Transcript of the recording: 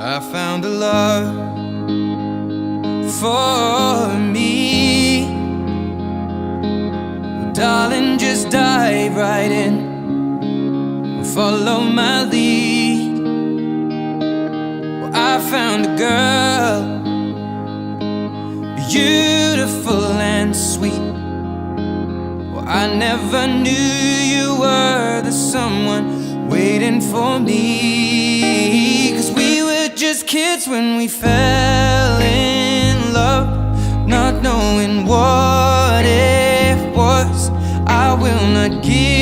I found a love for me. Well, darling, just dive right in, follow my lead. Well, I found a girl, beautiful and sweet. Well, I never knew you were the someone waiting for me. 'Cause we were just kids when we fell in love, not knowing what it was. I will not give